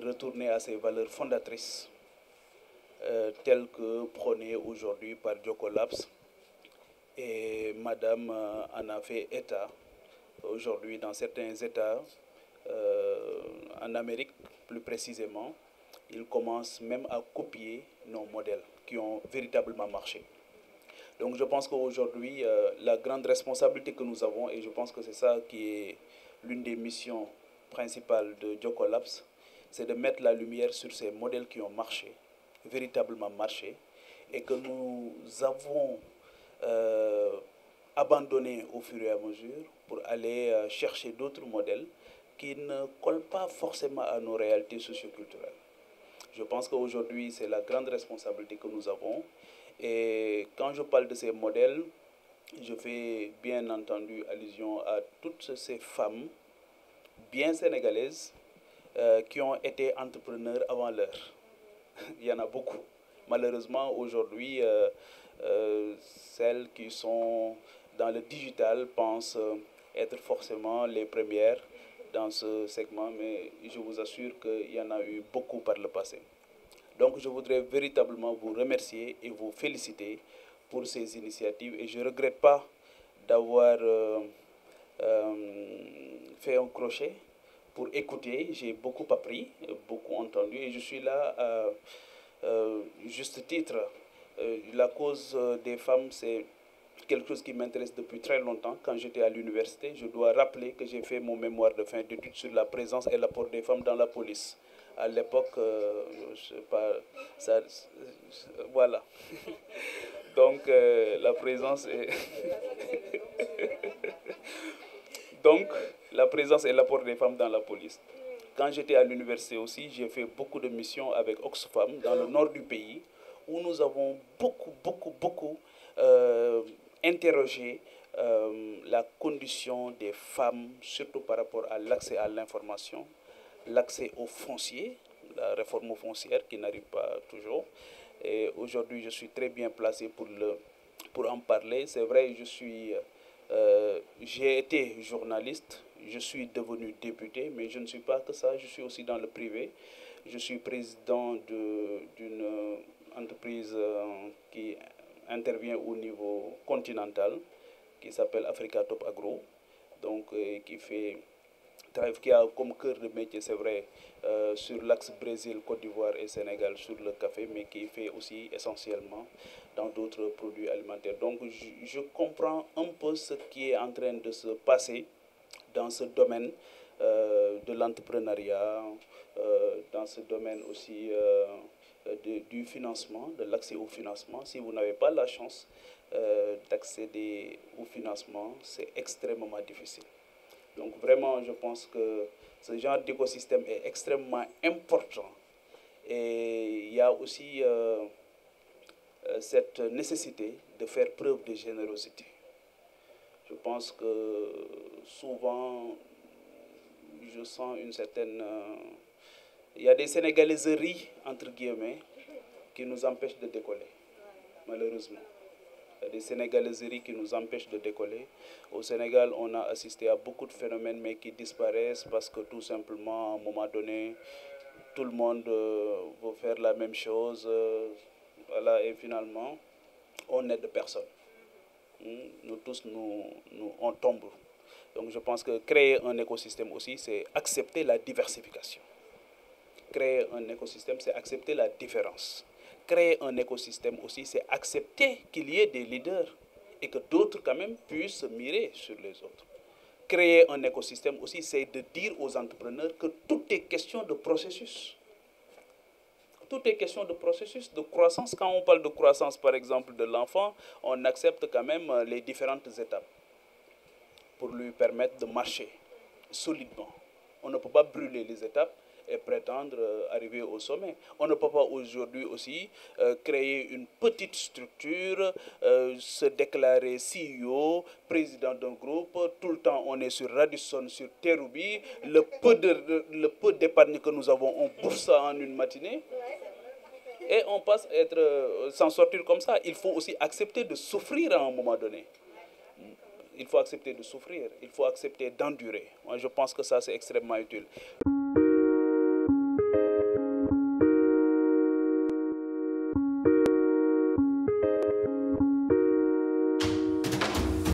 retourner à ses valeurs fondatrices, telles que prônées aujourd'hui par Joko Labs. Et Madame en a fait état aujourd'hui dans certains États, en Amérique plus précisément. Ils commencent même à copier nos modèles qui ont véritablement marché. Donc je pense qu'aujourd'hui, la grande responsabilité que nous avons, et je pense que c'est ça qui est l'une des missions principales de Joko Labs, c'est de mettre la lumière sur ces modèles qui ont marché, véritablement marché, et que nous avons abandonné au fur et à mesure pour aller chercher d'autres modèles qui ne collent pas forcément à nos réalités socioculturelles. Je pense qu'aujourd'hui, c'est la grande responsabilité que nous avons. Et quand je parle de ces modèles, je fais bien entendu allusion à toutes ces femmes bien sénégalaises qui ont été entrepreneurs avant l'heure. Il y en a beaucoup. Malheureusement, aujourd'hui, celles qui sont dans le digital pensent être forcément les premières dans ce segment, mais je vous assure qu'il y en a eu beaucoup par le passé. Donc je voudrais véritablement vous remercier et vous féliciter pour ces initiatives et je ne regrette pas d'avoir fait un crochet pour écouter. J'ai beaucoup appris, beaucoup entendu et je suis là à juste titre. La cause des femmes, c'est quelque chose qui m'intéresse depuis très longtemps. Quand j'étais à l'université, je dois rappeler que j'ai fait mon mémoire de fin d'études sur la présence et l'apport des femmes dans la police. À l'époque, je sais pas, ça, voilà. Donc, la présence est... Donc, la présence et l'apport des femmes dans la police. Quand j'étais à l'université aussi, j'ai fait beaucoup de missions avec Oxfam dans le nord du pays, où nous avons beaucoup interrogé la condition des femmes, surtout par rapport à l'accès à l'information, l'accès au foncier, la réforme foncière qui n'arrive pas toujours. Et aujourd'hui, je suis très bien placé pour en parler. C'est vrai, j'ai été journaliste, je suis devenu député, mais je ne suis pas que ça, je suis aussi dans le privé. Je suis président d'une entreprise qui intervient au niveau continental, qui s'appelle Africa Top Agro, donc qui a comme cœur de métier, c'est vrai, sur l'axe Brésil, Côte d'Ivoire et Sénégal sur le café, mais qui fait aussi essentiellement dans d'autres produits alimentaires. Donc je comprends un peu ce qui est en train de se passer dans ce domaine de l'entrepreneuriat, dans ce domaine aussi du financement, de l'accès au financement. Si vous n'avez pas la chance d'accéder au financement, c'est extrêmement difficile. Donc vraiment, je pense que ce genre d'écosystème est extrêmement important. Et il y a aussi cette nécessité de faire preuve de générosité. Je pense que souvent, je sens une certaine... il y a des sénégalaiseries, entre guillemets, qui nous empêchent de décoller, malheureusement. Il y a des sénégalaiseries qui nous empêchent de décoller. Au Sénégal, on a assisté à beaucoup de phénomènes, mais qui disparaissent parce que tout simplement, à un moment donné, tout le monde veut faire la même chose. Voilà, et finalement, on n'aide personne. Nous tous, on tombe. Donc je pense que créer un écosystème aussi, c'est accepter la diversification. Créer un écosystème, c'est accepter la différence. Créer un écosystème aussi, c'est accepter qu'il y ait des leaders et que d'autres quand même puissent se mirer sur les autres. Créer un écosystème aussi, c'est de dire aux entrepreneurs que tout est question de processus. Tout est question de processus, de croissance. Quand on parle de croissance, par exemple, de l'enfant, on accepte quand même les différentes étapes pour lui permettre de marcher solidement. On ne peut pas brûler les étapes et prétendre arriver au sommet. On ne peut pas aujourd'hui aussi créer une petite structure, se déclarer CEO, président d'un groupe. Tout le temps, on est sur Radisson, sur Terrubi. Le peu d'épargne que nous avons, on bouffe ça en une matinée. Et on passe à s'en sortir comme ça. Il faut aussi accepter de souffrir à un moment donné. Il faut accepter de souffrir. Il faut accepter d'endurer. Moi, je pense que ça, c'est extrêmement utile.